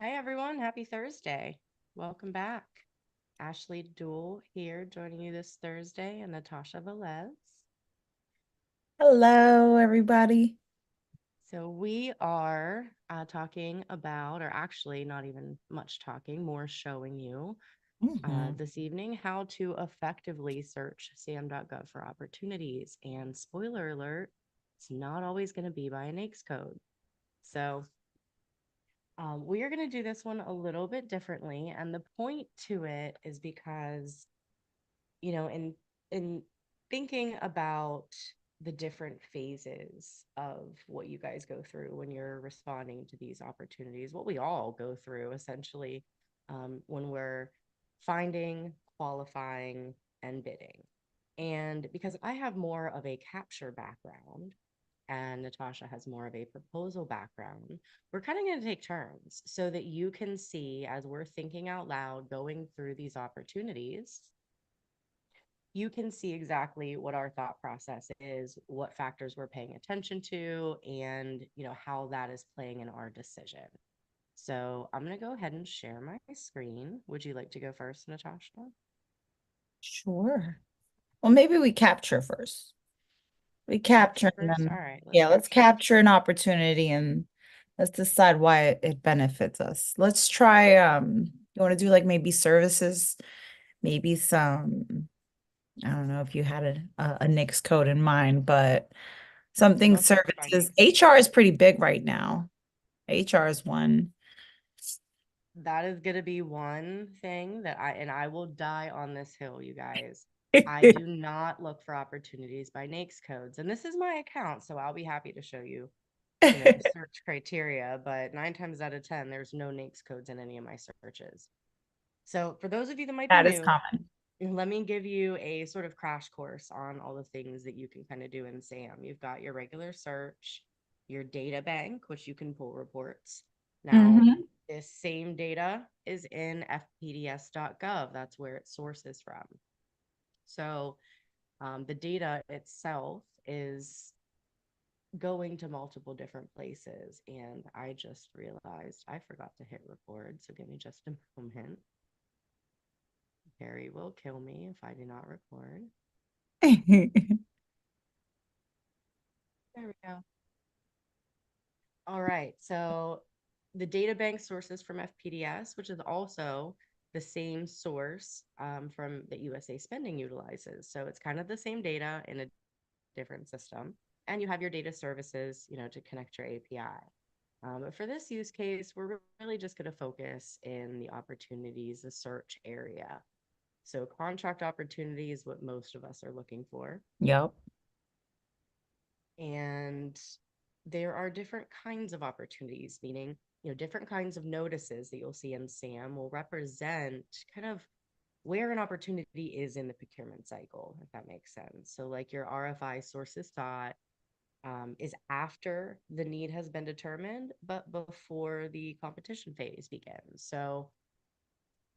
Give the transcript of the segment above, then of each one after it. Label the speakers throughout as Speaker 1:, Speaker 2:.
Speaker 1: Hi, everyone. Happy Thursday. Welcome back. Ashley Duell here, joining you this Thursday, and Natasha Velez.
Speaker 2: Hello, everybody.
Speaker 1: So, we are talking about, or actually, not even much talking, more showing you
Speaker 2: Mhm.
Speaker 1: this evening how to effectively search SAM.gov for opportunities. And spoiler alert, it's not always going to be by a NAICS code. So, we are going to do this one a little bit differently. And the point to it is because, in thinking about the different phases of what you guys go through when you're responding to these opportunities, what we all go through essentially when we're finding, qualifying, and bidding. And because I have more of a capture background, and Natasha has more of a proposal background, we're kind of going to take turns so that you can see as we're thinking out loud, going through these opportunities, you can see exactly what our thought process is, what factors we're paying attention to, and how that is playing in our decision. So I'm going to go ahead and share my screen. Would you like to go first, Natasha?
Speaker 2: Sure. Well, maybe we capture first. We
Speaker 1: Capture
Speaker 2: capture and
Speaker 1: first? All
Speaker 2: then,
Speaker 1: right, let's
Speaker 2: yeah, let's
Speaker 1: capture.
Speaker 2: capture an opportunity and let's decide why it benefits us. Let's try, you want to do like maybe services, maybe some, I don't know if you had a NAICS code in mind, but something
Speaker 1: Let's search by
Speaker 2: services.
Speaker 1: NAICS
Speaker 2: HR is pretty big right now. HR is one.
Speaker 1: that is going to be one thing that I will die on this hill, you guys. I do not look for opportunities by NAICS codes. And this is my account, so I'll be happy to show you, the search criteria, but 9 times out of 10, there's no NAICS codes in any of my searches. So for those of you that might be
Speaker 2: That is
Speaker 1: new,
Speaker 2: common.
Speaker 1: let me give you a sort of crash course on all the things that you can kind of do in SAM. You've got your regular search, your data bank, which you can pull reports. Now,
Speaker 2: Hmm.
Speaker 1: this same data is in fpds.gov. That's where it sources from. So the data itself is going to multiple different places. And I just realized I forgot to hit record. So give me just a moment. Harry will kill me if I do not record. There we go. All right. So the data bank sources from FPDS, which is also the same source from that USA Spending utilizes. So it's kind of the same data in a different system. And you have your data services, to connect your API. But for this use case, we're really just going to focus in the opportunities, the search area. So contract opportunity is what most of us are looking for.
Speaker 2: Yep.
Speaker 1: And there are different kinds of opportunities, meaning, different kinds of notices that you'll see in SAM will represent kind of where an opportunity is in the procurement cycle, if that makes sense. So, like your RFI sources thought is after the need has been determined, but before the competition phase begins. So,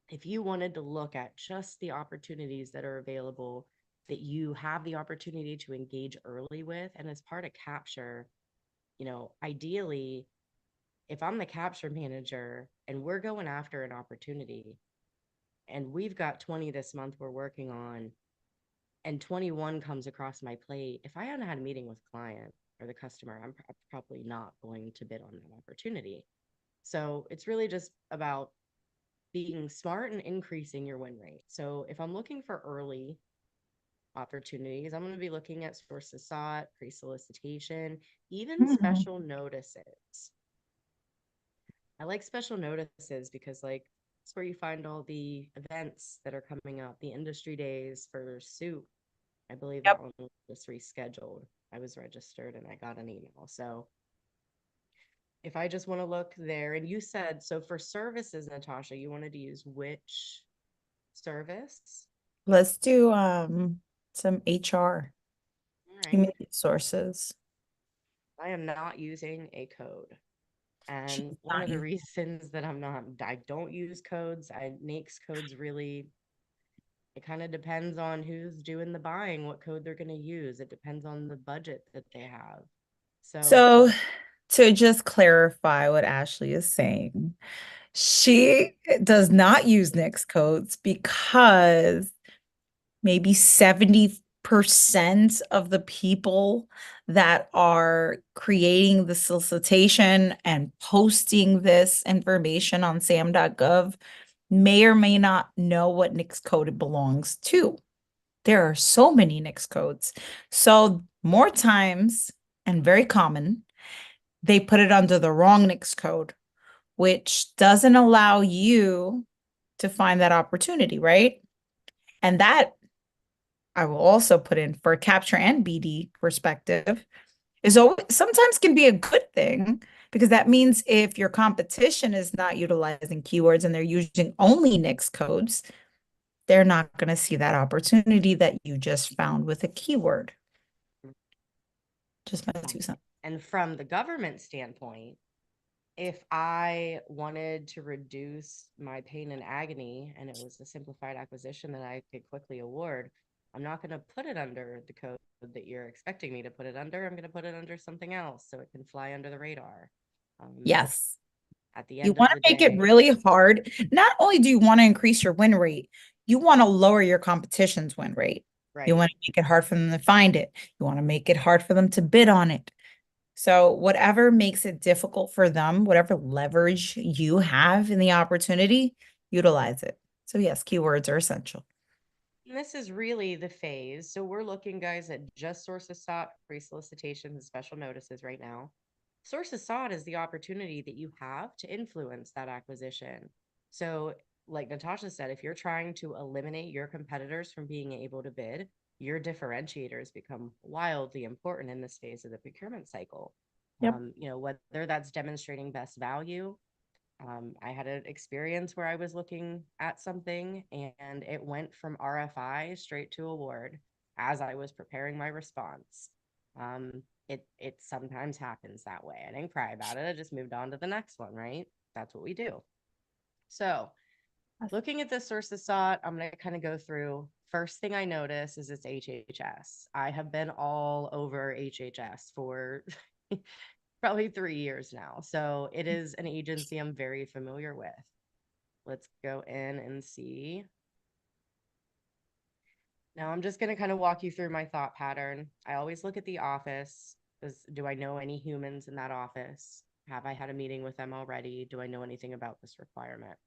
Speaker 1: if you wanted to look at just the opportunities that are available that you have the opportunity to engage early with, and as part of capture, ideally, if I'm the capture manager and we're going after an opportunity and we've got 20 this month we're working on, and 21 comes across my plate, if I hadn't had a meeting with client or the customer, I'm probably not going to bid on that opportunity. So it's really just about being smart and increasing your win rate. So if I'm looking for early opportunities, I'm going to be looking at sources sought, pre-solicitation, even
Speaker 2: Mhm.
Speaker 1: special notices. I like special notices because, like, it's where you find all the events that are coming up, the industry days for soup. I believe
Speaker 2: Yep.
Speaker 1: that one was just rescheduled. I was registered and I got an email. So if I just want to look there, and you said, so for services, Natasha, you wanted to use which service?
Speaker 2: Let's do some HR,
Speaker 1: All right.
Speaker 2: human resources.
Speaker 1: I am not using a code.
Speaker 2: She's
Speaker 1: And one
Speaker 2: not
Speaker 1: of the
Speaker 2: you.
Speaker 1: reasons that I don't use codes, I NAICS codes really, it kind of depends on who's doing the buying, what code they're going to use. It depends on the budget that they have. So,
Speaker 2: So to just clarify what Ashley is saying, She does not use NAICS codes because maybe 70% of the people that are creating the solicitation and posting this information on SAM.gov may or may not know what NAICS code it belongs to. There are so many NAICS codes. So more times, and very common, they put it under the wrong NAICS code, which doesn't allow you to find that opportunity, right? And that I will also put in for a capture and BD perspective is always sometimes can be a good thing because that means if your competition is not utilizing keywords and they're using only NAICS codes, they're not going to see that opportunity that you just found with a keyword. Just my
Speaker 1: Um,
Speaker 2: 2 cents.
Speaker 1: and from the government standpoint, if I wanted to reduce my pain and agony and it was a simplified acquisition that I could quickly award, I'm not going to put it under the code that you're expecting me to put it under. I'm going to put it under something else so it can fly under the radar. Um,
Speaker 2: Yes.
Speaker 1: at the
Speaker 2: You
Speaker 1: end
Speaker 2: want
Speaker 1: of
Speaker 2: to
Speaker 1: the
Speaker 2: make it
Speaker 1: day,
Speaker 2: really hard. Not only do you want to increase your win rate, you want to lower your competition's win rate. You
Speaker 1: right?
Speaker 2: want to make it hard for them to find it. You want to make it hard for them to bid on it. So, whatever makes it difficult for them, whatever leverage you have in the opportunity, utilize it. So, yes, keywords are essential.
Speaker 1: And this is really the phase. So we're looking, guys, at just sources sought, pre-solicitations, and special notices right now. Sources sought is the opportunity that you have to influence that acquisition. So, like Natasha said, if you're trying to eliminate your competitors from being able to bid, your differentiators become wildly important in this phase of the procurement cycle.
Speaker 2: Yep.
Speaker 1: Whether that's demonstrating best value, I had an experience where I was looking at something and it went from RFI straight to award as I was preparing my response. It sometimes happens that way. I didn't cry about it. I just moved on to the next one, right? That's what we do. So, looking at the sources sought, I'm going to kind of go through. First thing I notice is it's HHS. I have been all over HHS for probably 3 years now. So it is an agency I'm very familiar with. Let's go in and see. Now I'm just going to kind of walk you through my thought pattern. I always look at the office. Do I know any humans in that office? Have I had a meeting with them already? Do I know anything about this requirement?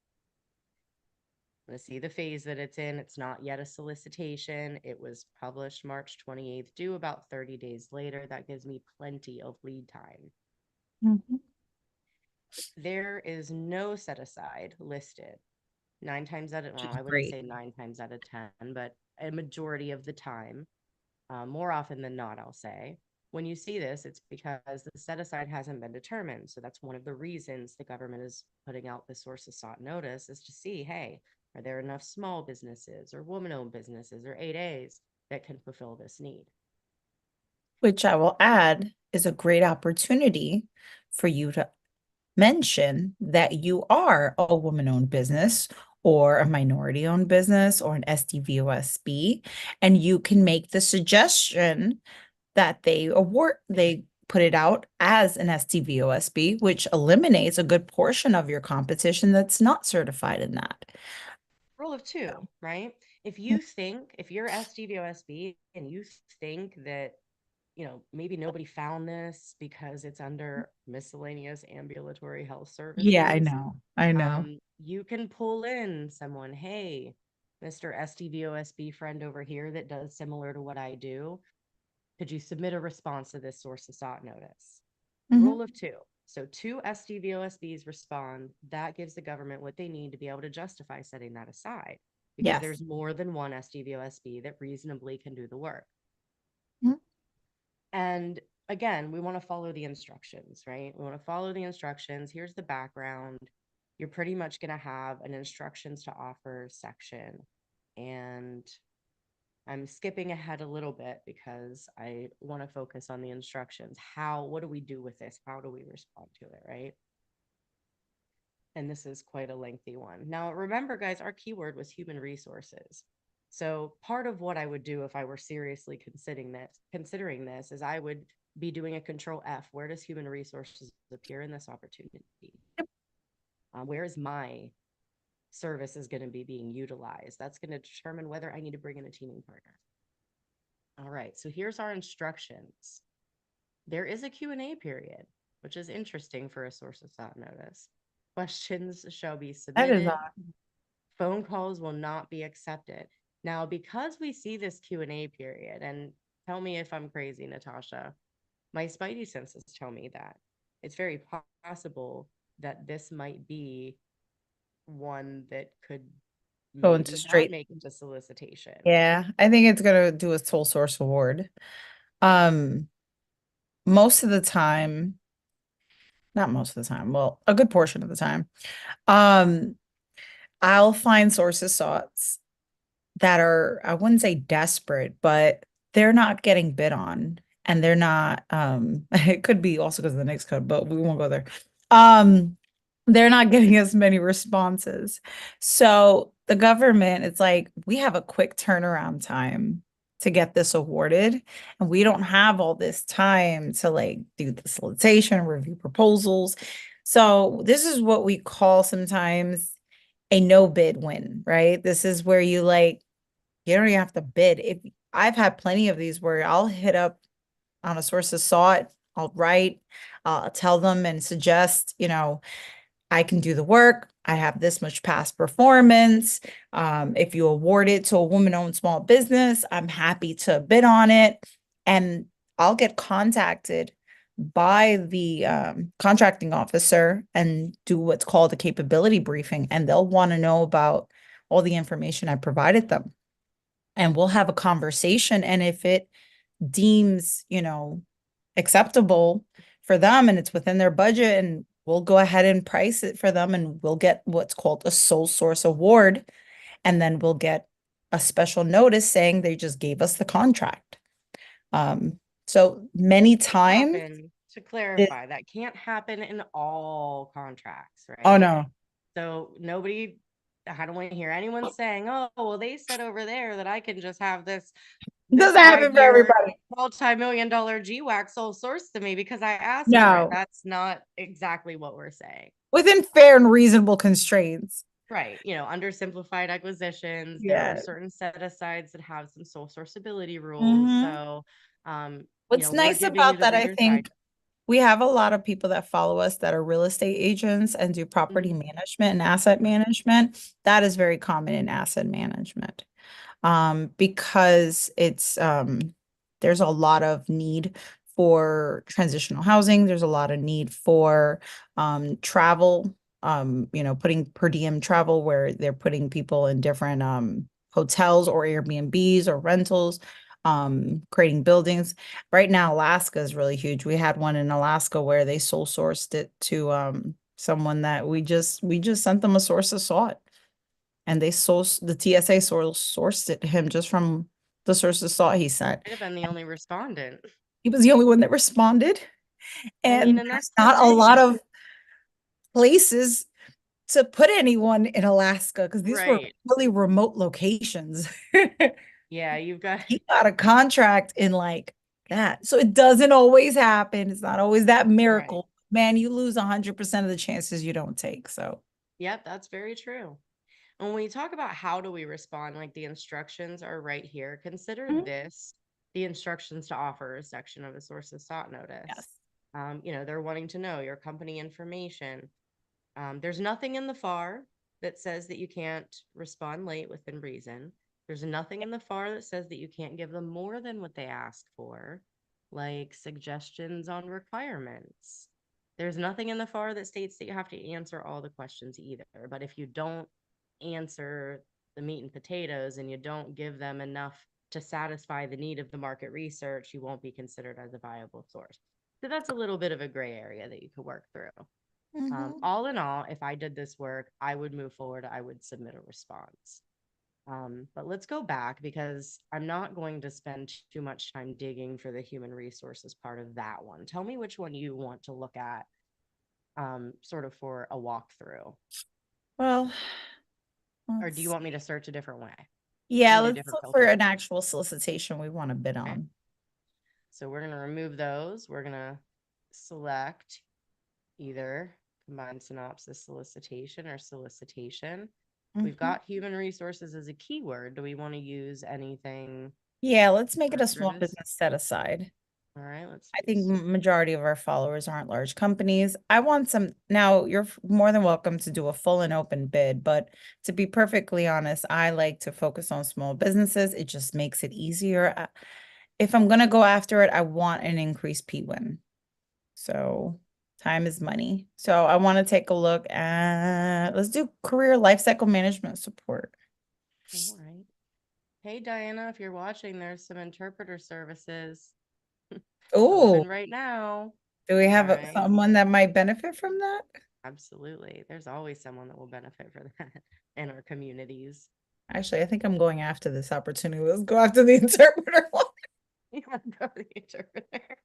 Speaker 1: I'm going to see the phase that it's in. It's not yet a solicitation. It was published March 28th, due about 30 days later. That gives me plenty of lead time.
Speaker 2: Mhm.
Speaker 1: There is no set aside listed. Nine times out of,
Speaker 2: Which
Speaker 1: well,
Speaker 2: is
Speaker 1: I wouldn't
Speaker 2: great.
Speaker 1: say 9 times out of 10, but a majority of the time, more often than not, I'll say, when you see this, it's because the set aside hasn't been determined. So that's one of the reasons the government is putting out the sources sought notice is to see, hey, are there enough small businesses or woman owned businesses or 8As that can fulfill this need?
Speaker 2: Which I will add is a great opportunity for you to mention that you are a woman-owned business or a minority-owned business or an SDVOSB, and you can make the suggestion that they put it out as an SDVOSB, which eliminates a good portion of your competition that's not certified in that.
Speaker 1: Rule of two,
Speaker 2: So,
Speaker 1: right? If you're SDVOSB and you think that maybe nobody found this because it's under miscellaneous ambulatory health
Speaker 2: yeah, I
Speaker 1: services.
Speaker 2: know. I know.
Speaker 1: You can pull in someone, hey, Mr. SDVOSB friend over here that does similar to what I do. Could you submit a response to this source of sought notice?
Speaker 2: Mhm.
Speaker 1: Rule of two. So two SDVOSBs respond. That gives the government what they need to be able to justify setting that aside because
Speaker 2: Yes.
Speaker 1: there's more than one SDVOSB that reasonably can do the work.
Speaker 2: Mhm.
Speaker 1: And again, we want to follow the instructions, right? We want to follow the instructions. Here's the background. You're pretty much going to have an instructions to offer section. And I'm skipping ahead a little bit because I want to focus on the instructions. What do we do with this? How do we respond to it, right? And this is quite a lengthy one. Now, remember, guys, our keyword was human resources. So part of what I would do if I were seriously considering this is I would be doing a control F. Where does human resources appear in this opportunity? Where is my service is going to be being utilized? That's going to determine whether I need to bring in a teaming partner. All right, so here's our instructions. There is a Q&A period, which is interesting for a source of thought notice. Questions shall be
Speaker 2: That is
Speaker 1: submitted. Phone calls will not be accepted. Now, because we see this Q&A period, and tell me if I'm crazy, Natasha, my spidey senses tell me that it's very possible that this might be one that could
Speaker 2: go into
Speaker 1: maybe not
Speaker 2: straight.
Speaker 1: make it to solicitation.
Speaker 2: Yeah, I think it's gonna do a sole source award. Um, most of the time, not most of the time, well, a good portion of the time, um, I'll find sources soughts that are, I wouldn't say desperate, but they're not getting bid on. And they're not, it could be also because of the NAICS code, but we won't go there. Um, they're not getting as many responses. So the government, it's like we have a quick turnaround time to get this awarded, and we don't have all this time to like do the solicitation, review proposals. So this is what we call sometimes a no bid win, right? This is where you like you don't even have to bid. If I've had plenty of these where I'll hit up on a source of sought, I'll write, I'll tell them and suggest, I can do the work. I have this much past performance. If you award it to a woman-owned small business, I'm happy to bid on it. And I'll get contacted by the contracting officer and do what's called a capability briefing. And they'll want to know about all the information I provided them. And we'll have a conversation. And if it deems, acceptable for them and it's within their budget, and we'll go ahead and price it for them, and we'll get what's called a sole source award. And then we'll get a special notice saying they just gave us the contract. So many times
Speaker 1: To
Speaker 2: it,
Speaker 1: clarify, that can't happen in all contracts,
Speaker 2: oh
Speaker 1: right?
Speaker 2: no,
Speaker 1: So nobody, I don't want to hear anyone saying, "Oh, well, they said over there that I can just have this
Speaker 2: it
Speaker 1: this
Speaker 2: doesn't happen for
Speaker 1: 5 year
Speaker 2: everybody.
Speaker 1: multi-million-dollar GWAC sole source to me because I asked for it."
Speaker 2: No,
Speaker 1: That's not exactly what we're saying.
Speaker 2: within fair and reasonable constraints.
Speaker 1: Right. Under simplified acquisitions, there are
Speaker 2: Yeah.
Speaker 1: certain set asides that have some sole sourceability rules.
Speaker 2: Mhm.
Speaker 1: So,
Speaker 2: What's
Speaker 1: we're
Speaker 2: nice
Speaker 1: giving you
Speaker 2: about
Speaker 1: the
Speaker 2: that, I
Speaker 1: reader's guide.
Speaker 2: think, we have a lot of people that follow us that are real estate agents and do property
Speaker 1: Mhm.
Speaker 2: management and asset management. That is very common in asset management. Because there's a lot of need for transitional housing. There's a lot of need for travel, putting per diem travel where they're putting people in different hotels or Airbnbs or rentals, creating buildings. Right now, Alaska is really huge. We had one in Alaska where they sole sourced it to someone that we just sent them a source of sought, and the TSA sourced it him just from the sources saw he sent.
Speaker 1: Might have been the only respondent.
Speaker 2: He was the only one that responded,
Speaker 1: I mean,
Speaker 2: and
Speaker 1: and
Speaker 2: there's
Speaker 1: that's the
Speaker 2: not a lot
Speaker 1: thing.
Speaker 2: of places to put anyone in Alaska because these were
Speaker 1: Right.
Speaker 2: really remote locations.
Speaker 1: Yeah, you've got,
Speaker 2: He got a contract in like that, so it doesn't always happen. It's not always that
Speaker 1: right.
Speaker 2: miracle. Man, you lose 100% of the chances you don't take. So,
Speaker 1: Yep, that's very true. When we talk about how do we respond, like the instructions are right here. Consider
Speaker 2: mhm,
Speaker 1: this the instructions to offer section of a source of sought notice.
Speaker 2: yes.
Speaker 1: They're wanting to know your company information. There's nothing in the FAR that says that you can't respond late within reason. There's nothing in the FAR that says that you can't give them more than what they ask for, like suggestions on requirements. There's nothing in the FAR that states that you have to answer all the questions either. But if you don't answer the meat and potatoes and you don't give them enough to satisfy the need of the market research, you won't be considered as a viable source. So that's a little bit of a gray area that you could work through.
Speaker 2: Mhm.
Speaker 1: All in all, if I did this work, I would move forward. I would submit a response. But let's go back because I'm not going to spend too much time digging for the human resources part of that one. Tell me which one you want to look at, sort of for a walkthrough,
Speaker 2: Well,
Speaker 1: or do you
Speaker 2: let's
Speaker 1: want me to search a different way? Give
Speaker 2: yeah,
Speaker 1: you a
Speaker 2: let's
Speaker 1: different
Speaker 2: look for
Speaker 1: filter.
Speaker 2: an actual solicitation we want to bid
Speaker 1: Okay.
Speaker 2: on.
Speaker 1: So we're going to remove those. We're going to select either combined synopsis solicitation or solicitation. We've
Speaker 2: Mhm.
Speaker 1: got human resources as a keyword. Do we want to use anything
Speaker 2: Yeah, let's make it a small
Speaker 1: recruiters?
Speaker 2: business set aside.
Speaker 1: All right, let's
Speaker 2: I
Speaker 1: do
Speaker 2: think
Speaker 1: so.
Speaker 2: majority of our followers aren't large companies. I want some, now you're more than welcome to do a full and open bid, but to be perfectly honest, I like to focus on small businesses. It just makes it easier. If I'm gonna go after it, I want an increased P-win. So time is money. So I want to take a look at, let's do career life cycle management support.
Speaker 1: All right. Hey, Diana, if you're watching, there's some interpreter services
Speaker 2: Oh,
Speaker 1: open right now.
Speaker 2: do we
Speaker 1: All
Speaker 2: have
Speaker 1: right.
Speaker 2: someone that might benefit from that?
Speaker 1: Absolutely. There's always someone that will benefit for that in our communities.
Speaker 2: Actually, I think I'm going after this opportunity. Let's go after the interpreter one.
Speaker 1: You want to go to the interpreter?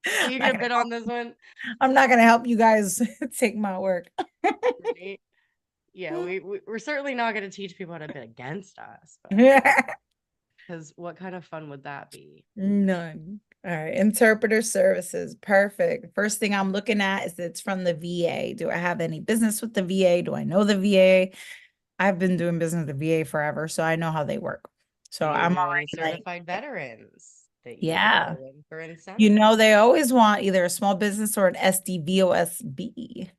Speaker 1: Are you
Speaker 2: Not
Speaker 1: going to
Speaker 2: gonna
Speaker 1: bid on this one?
Speaker 2: I'm not gonna help you guys take my work.
Speaker 1: Right? Yeah, we're certainly not going to teach people how to bid against us, but because what kind of fun would that be?
Speaker 2: None. All right, interpreter services. Perfect. First thing I'm looking at is it's from the VA. Do I have any business with the VA? Do I know the VA? I've been doing business with the VA forever, so I know how they work.
Speaker 1: Do
Speaker 2: So
Speaker 1: you
Speaker 2: I'm
Speaker 1: know any
Speaker 2: already like,
Speaker 1: certified veterans that you could
Speaker 2: yeah.
Speaker 1: pull in for
Speaker 2: You
Speaker 1: incentive?
Speaker 2: know, they always want either a small business or an SDVOSB.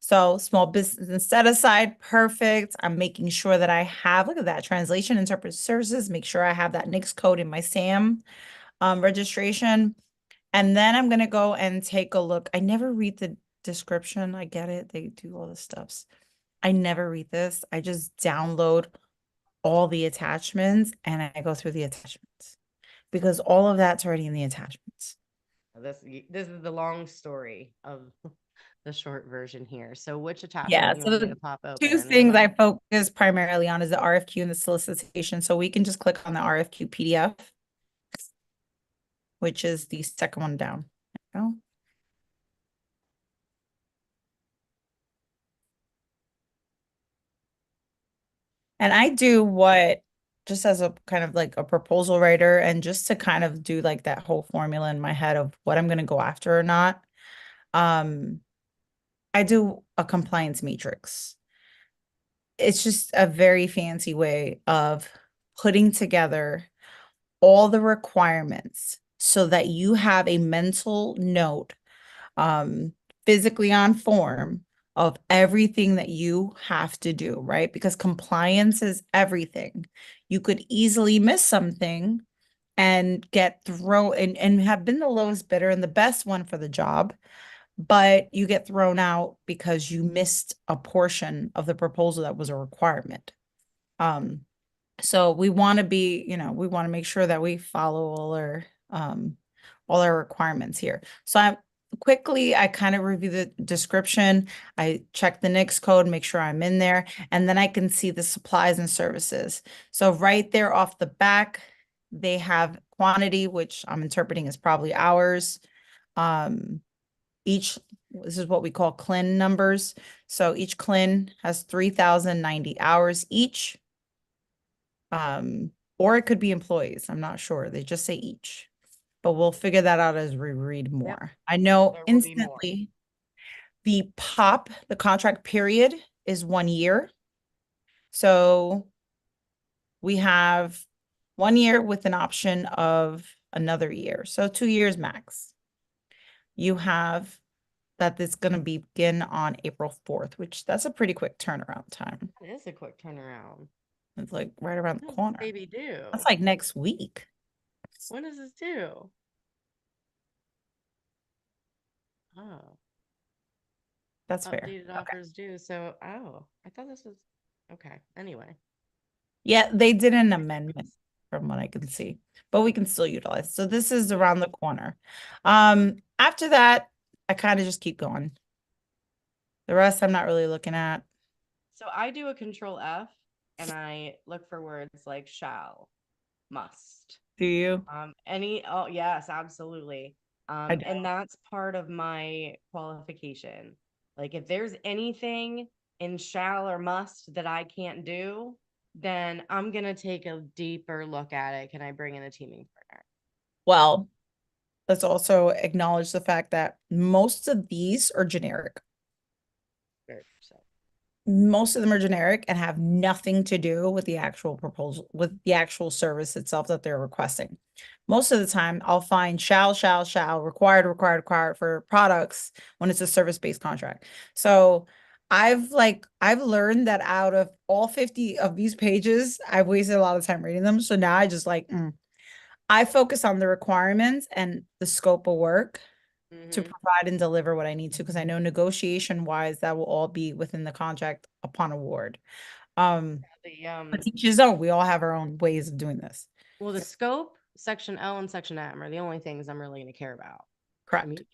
Speaker 2: So small business set aside, perfect. I'm making sure that I have, look at that, translation, interpret services, make sure I have that NAICS code in my SAM registration. And then I'm gonna go and take a look. I never read the description. I get it. They do all the stuffs. I never read this. I just download all the attachments and I go through the attachments because all of that's already in the attachments.
Speaker 1: This is the long story of the short version here. So which
Speaker 2: Yeah,
Speaker 1: attachment you
Speaker 2: so
Speaker 1: want me to
Speaker 2: the
Speaker 1: pop open?
Speaker 2: two
Speaker 1: Any of
Speaker 2: things I
Speaker 1: them?
Speaker 2: focus primarily on is the RFQ and the solicitation. So we can just click on the RFQ PDF, which is the second one down. There you go. And I do what, just as a kind of like a proposal writer and just to kind of do like that whole formula in my head of what I'm going to go after or not. Um, I do a compliance matrix. It's just a very fancy way of putting together all the requirements so that you have a mental note, um, physically on form of everything that you have to do, right? Because compliance is everything. You could easily miss something and get thrown and have been the lowest bidder and the best one for the job, but you get thrown out because you missed a portion of the proposal that was a requirement. Um, so we want to be, we want to make sure that we follow all our requirements here. So I kind of review the description. I check the NAICS code, make sure I'm in there, and then I can see the supplies and services. So right there off the back, they have quantity, which I'm interpreting as probably hours. Um, this is what we call CLIN numbers. So each CLIN has 3,090 hours each. Or it could be employees. I'm not sure. They just say each, but we'll figure that out as we read
Speaker 1: Yep,
Speaker 2: more. I know
Speaker 1: there will be more.
Speaker 2: instantly the contract period is 1 year. So we have 1 year with an option of another year. So 2 years max. You have that it's going to begin on April 4th, which that's a pretty quick turnaround time.
Speaker 1: It is a quick turnaround.
Speaker 2: It's like right around the
Speaker 1: When does this
Speaker 2: corner.
Speaker 1: baby
Speaker 2: That's
Speaker 1: due?
Speaker 2: like next week.
Speaker 1: When does this due? Oh,
Speaker 2: That's fair.
Speaker 1: updated
Speaker 2: Okay.
Speaker 1: offers due. So, oh, I thought this was okay. Anyway,
Speaker 2: Yeah, they did an
Speaker 1: I
Speaker 2: amendment
Speaker 1: digress.
Speaker 2: from what I can see, but we can still utilize. So this is
Speaker 1: Yeah.
Speaker 2: around the corner. After that, I kind of just keep going. The rest I'm not really looking at.
Speaker 1: So I do a control F and I look for words like shall, must.
Speaker 2: Do you?
Speaker 1: Oh yes, absolutely.
Speaker 2: I do.
Speaker 1: And that's part of my qualification. Like if there's anything in shall or must that I can't do, then I'm gonna take a deeper look at it. Can I bring in a teaming partner?
Speaker 2: Well, let's also acknowledge the fact that most of these are generic.
Speaker 1: So
Speaker 2: Most of them are generic and have nothing to do with the actual proposal, with the actual service itself that they're requesting. Most of the time, I'll find shall, required for products when it's a service-based contract. So I've learned that out of all 50 of these pages, I've wasted a lot of time reading them. So now I just I focus on the requirements and the scope of work to
Speaker 1: hmm
Speaker 2: provide and deliver what I need to, because I know negotiation wise, that will all be within the contract upon award. Um,
Speaker 1: the
Speaker 2: but teachers don't, we all have our own ways of doing this.
Speaker 1: well, the scope, section L and section M are the only things I'm really going to care about. I
Speaker 2: Correct.
Speaker 1: mean,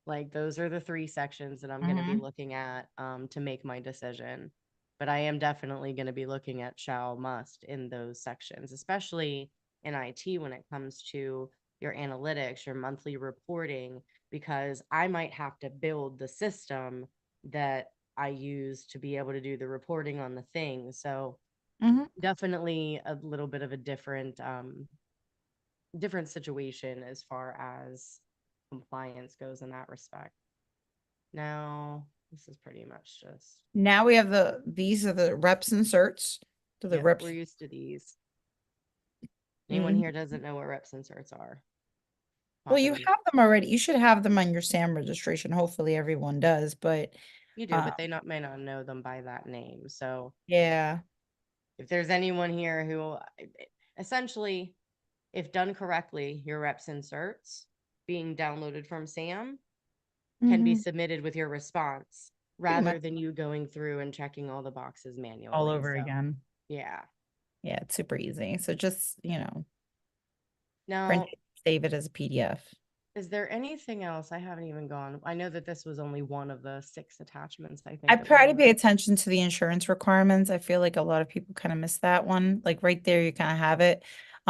Speaker 1: like those are the three sections that I'm going to be
Speaker 2: Hmm.
Speaker 1: looking at to make my decision. But I am definitely going to be looking at shall, must in those sections, especially in IT when it comes to your analytics, your monthly reporting, because I might have to build the system that I use to be able to do the reporting on the thing. So
Speaker 2: Hmm.
Speaker 1: definitely a little bit of a different situation as far as compliance goes in that respect. Now, this is pretty much just,
Speaker 2: Now we have these are the reps and certs. So the
Speaker 1: yep, we're
Speaker 2: reps.
Speaker 1: used to these. Anyone
Speaker 2: Mhm.
Speaker 1: here doesn't know what reps inserts are?
Speaker 2: Well,
Speaker 1: Pop it
Speaker 2: you
Speaker 1: in.
Speaker 2: have them already. You should have them on your SAM registration. Hopefully everyone does, but
Speaker 1: You do,
Speaker 2: uh,
Speaker 1: but they not may not know them by that name. So
Speaker 2: yeah.
Speaker 1: if there's anyone here who essentially, if done correctly, your reps inserts being downloaded from SAM can be
Speaker 2: Hmm.
Speaker 1: submitted with your response
Speaker 2: Pretty much
Speaker 1: rather than you going through and checking all the boxes
Speaker 2: all
Speaker 1: manually.
Speaker 2: over
Speaker 1: So,
Speaker 2: again.
Speaker 1: yeah.
Speaker 2: Yeah, it's super easy. So just, print
Speaker 1: Now,
Speaker 2: it, save it as a PDF.
Speaker 1: is there anything else? I haven't even gone. I know that this was only one of the six attachments, I
Speaker 2: I
Speaker 1: think, that we
Speaker 2: try to
Speaker 1: have.
Speaker 2: pay attention to the insurance requirements. I feel like a lot of people kind of miss that one. Like right there, you kind of have it.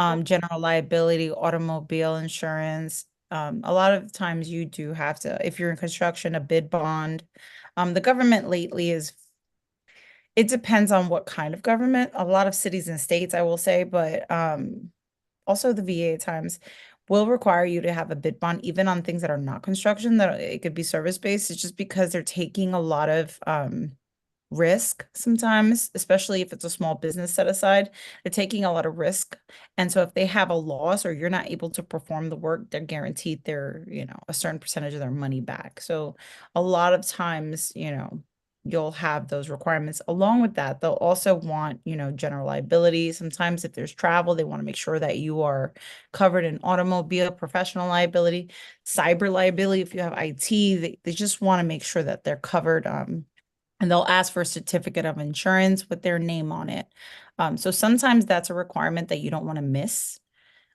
Speaker 1: Yep.
Speaker 2: General liability, automobile insurance. A lot of times you do have to, if you're in construction, a bid bond. The government lately is, it depends on what kind of government. A lot of cities and states, I will say, but also the VA at times will require you to have a bid bond, even on things that are not construction, that it could be service based. It's just because they're taking a lot of risk sometimes, especially if it's a small business set aside. They're taking a lot of risk. And so if they have a loss or you're not able to perform the work, they're guaranteed a certain percentage of their money back. So a lot of times, you'll have those requirements. Along with that, they'll also want, general liability. Sometimes if there's travel, they want to make sure that you are covered in automobile, professional liability, cyber liability. If you have IT, they just want to make sure that they're covered. And they'll ask for a certificate of insurance with their name on it. So sometimes that's a requirement that you don't want to miss.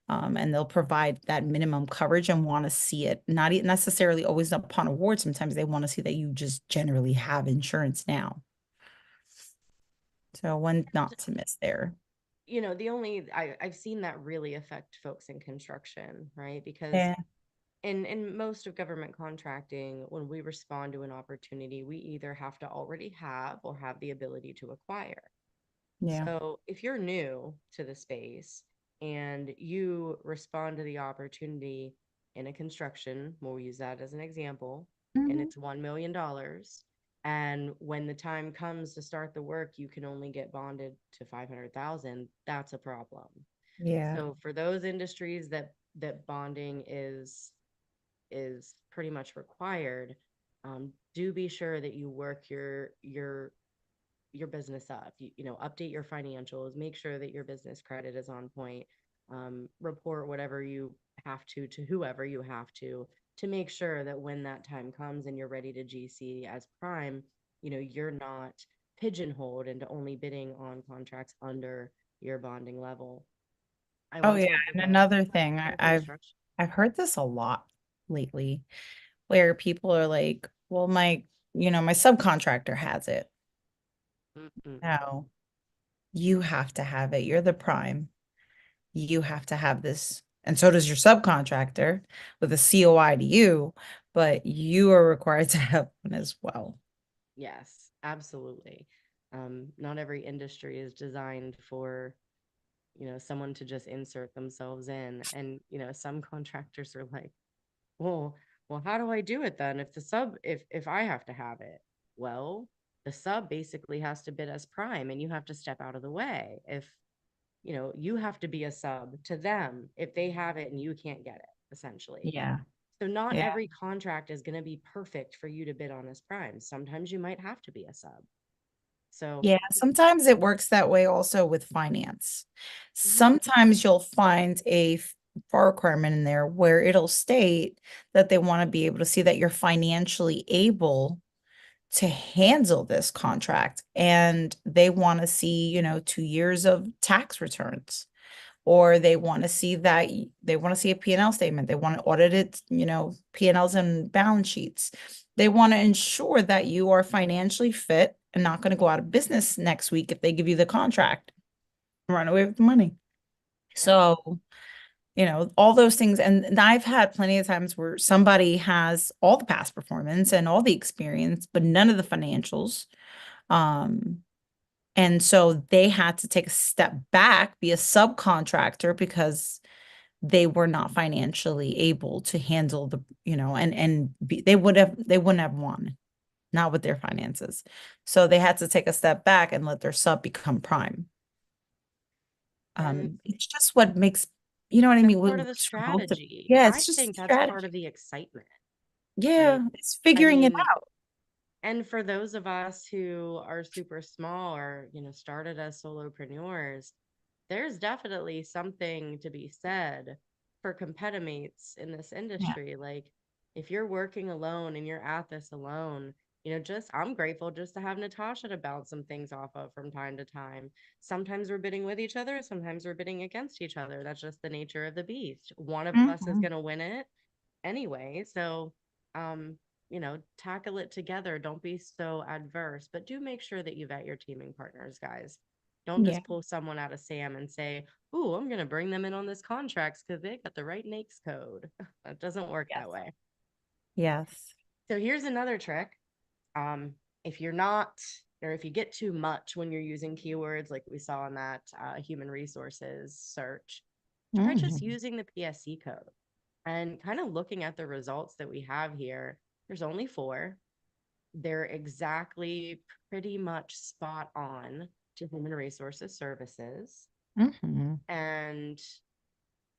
Speaker 2: And they'll provide that minimum coverage and want to see it, not necessarily always upon award. Sometimes they want to see that you just generally have insurance now. So one not to miss there.
Speaker 1: The only I've seen that really affect folks in construction, right? Because
Speaker 2: Yeah,
Speaker 1: in most of government contracting, when we respond to an opportunity, we either have to already have or have the ability to acquire.
Speaker 2: yeah.
Speaker 1: So if you're new to the space and you respond to the opportunity in a construction, we'll use that as an example, and
Speaker 2: Mhm.
Speaker 1: it's $1 million. And when the time comes to start the work, you can only get bonded to 500,000. That's a problem.
Speaker 2: Yeah.
Speaker 1: So for those industries that bonding is pretty much required, do be sure that you work your business up. Update your financials, make sure that your business credit is on point. Report whatever you have to whoever you have to make sure that when that time comes and you're ready to GC as prime, you're not pigeonholed into only bidding on contracts under your bonding level. I
Speaker 2: Oh
Speaker 1: once
Speaker 2: yeah.
Speaker 1: worked with
Speaker 2: And
Speaker 1: a
Speaker 2: another thing,
Speaker 1: in construction.
Speaker 2: I've heard this a lot lately, where people are like, well, my subcontractor has it.
Speaker 1: Mm-mm.
Speaker 2: No, you have to have it. You're the prime. You have to have this. And so does your subcontractor with a COI to you, but you are required to have one as well.
Speaker 1: Yes, absolutely. Not every industry is designed for someone to just insert themselves in. And some contractors are like, well, how do I do it then if the sub if I have to have it? Well, the the sub basically has to bid as prime and you have to step out of the way. If, you have to be a sub to them if they have it and you can't get it, essentially.
Speaker 2: Yeah.
Speaker 1: So not
Speaker 2: Yeah.
Speaker 1: every contract is going to be perfect for you to bid on as prime. Sometimes you might have to be a sub. So,
Speaker 2: Yeah, sometimes it works that way also with finance.
Speaker 1: mhm,
Speaker 2: Sometimes you'll find a FAR requirement in there where it'll state that they want to be able to see that you're financially able to handle this contract, and they want to see, 2 years of tax returns, or they want to see that they want to see a P&L statement. They want to audit it, P&Ls and balance sheets. They want to ensure that you are financially fit and not going to go out of business next week if they give you the contract, run away with the money.
Speaker 1: yeah.
Speaker 2: So, all those things. And I've had plenty of times where somebody has all the past performance and all the experience, but none of the financials. Um, and so they had to take a step back, be a subcontractor because they were not financially able to handle the, they wouldn't have won, not with their finances. So they had to take a step back and let their sub become prime.
Speaker 1: And
Speaker 2: It's just what makes, you know what I
Speaker 1: that's
Speaker 2: mean? What
Speaker 1: part of the
Speaker 2: works for both of,
Speaker 1: strategy.
Speaker 2: yeah,
Speaker 1: I
Speaker 2: it's just
Speaker 1: think that's part
Speaker 2: strategy.
Speaker 1: of the excitement,
Speaker 2: Yeah,
Speaker 1: right?
Speaker 2: it's
Speaker 1: I
Speaker 2: figuring it
Speaker 1: mean,
Speaker 2: out.
Speaker 1: and for those of us who are super small or, started as solopreneurs, there's definitely something to be said for competimates in this
Speaker 2: Yeah.
Speaker 1: industry. Like, if you're working alone and you're at this alone, just I'm grateful just to have Natasha to bounce some things off of from time to time. Sometimes we're bidding with each other, sometimes we're bidding against each other. That's just the nature of the beast. One of us is
Speaker 2: Mhm.
Speaker 1: going to win it anyway. So, tackle it together. Don't be so adverse, but do make sure that you vet your teaming partners, guys. Don't
Speaker 2: Yeah.
Speaker 1: just pull someone out of SAM and say, "Ooh, I'm going to bring them in on this contracts because they got the right NAICS code." That doesn't work
Speaker 2: Yes.
Speaker 1: that way.
Speaker 2: Yes.
Speaker 1: So here's another trick. Um, if you're not, or if you get too much when you're using keywords, like we saw in that human resources search, try just
Speaker 2: Mhm.
Speaker 1: using the PSC code and kind of looking at the results that we have here. There's only four. They're exactly pretty much spot on to human resources services.
Speaker 2: Mhm.
Speaker 1: And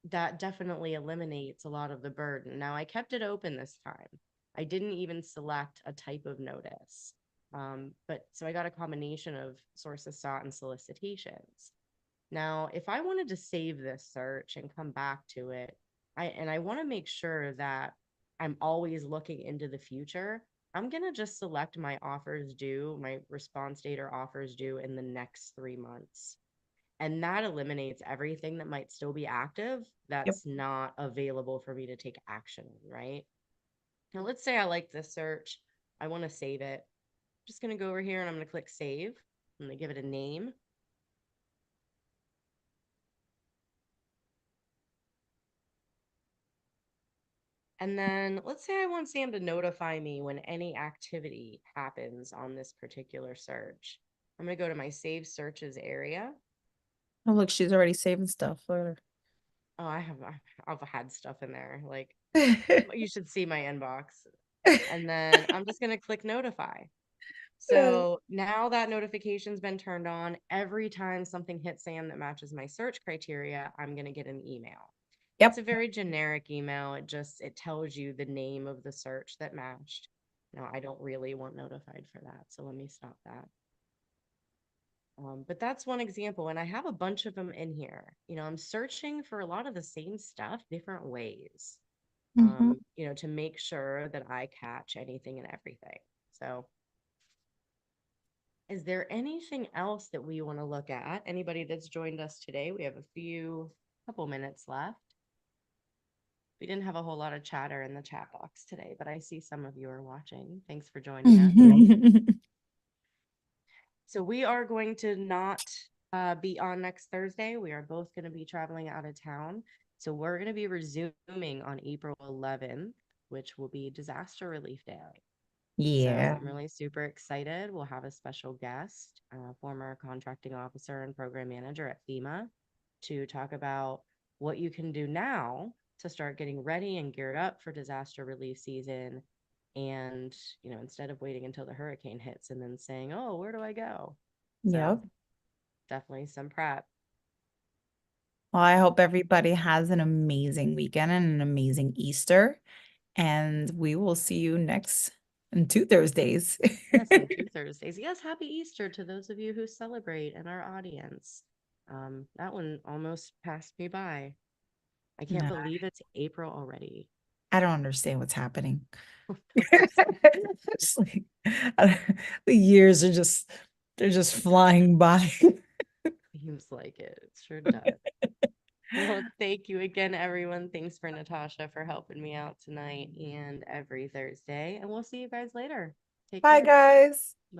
Speaker 1: that definitely eliminates a lot of the burden. Now, I kept it open this time. I didn't even select a type of notice. But so I got a combination of sources sought and solicitations. Now, if I wanted to save this search and come back to it, I want to make sure that I'm always looking into the future. I'm going to just select my offers due, my response date or offers due in the next 3 months. And that eliminates everything that might still be active
Speaker 2: Yep.
Speaker 1: that's not available for me to take action on, right? Now, let's say I like this search. I want to save it. I'm just going to go over here and I'm going to click save. I'm going to give it a name. And then let's say I want Sam to notify me when any activity happens on this particular search. I'm going to go to my save searches area.
Speaker 2: Oh, look, she's already saving stuff. Look
Speaker 1: Oh, I've had stuff in there. Like,
Speaker 2: at her.
Speaker 1: you should see my inbox. And then I'm just going to click notify. So now that notification's been turned on, every time something hits Sam that matches my search criteria, I'm going to get an email. It's a
Speaker 2: Yep.
Speaker 1: very generic email. It tells you the name of the search that matched. No, I don't really want notified for that. So let me stop that. But that's one example. And I have a bunch of them in here. I'm searching for a lot of the same stuff, different ways,
Speaker 2: Mhm.
Speaker 1: to make sure that I catch anything and everything. So is there anything else that we want to look at? Anybody that's joined us today? We have couple minutes left. We didn't have a whole lot of chatter in the chat box today, but I see some of you are watching. Thanks for joining us. So we are going to not be on next Thursday. We are both going to be traveling out of town. So we're going to be resuming on April 11th, which will be Disaster Relief Day. So
Speaker 2: Yeah.
Speaker 1: I'm really super excited. We'll have a special guest, former contracting officer and program manager at FEMA, to talk about what you can do now to start getting ready and geared up for disaster relief season. And, instead of waiting until the hurricane hits and then saying, oh, where do I go? So
Speaker 2: Yep.
Speaker 1: definitely some prep.
Speaker 2: Well, I hope everybody has an amazing weekend and an amazing Easter. And we will see you next in 2 Thursdays.
Speaker 1: Yes, on 2 Thursdays. Yes, happy Easter to those of you who celebrate in our audience. That one almost passed me by. I can't
Speaker 2: No,
Speaker 1: believe it's April already.
Speaker 2: I don't understand what's happening.
Speaker 1: Feels
Speaker 2: It's like, the years are just they're just flying by.
Speaker 1: seems like it. It sure does. Well, thank you again, everyone. Thanks for Natasha for helping me out tonight and every Thursday. And we'll see you guys later. Take
Speaker 2: Bye,
Speaker 1: care.
Speaker 2: guys.
Speaker 1: Bye.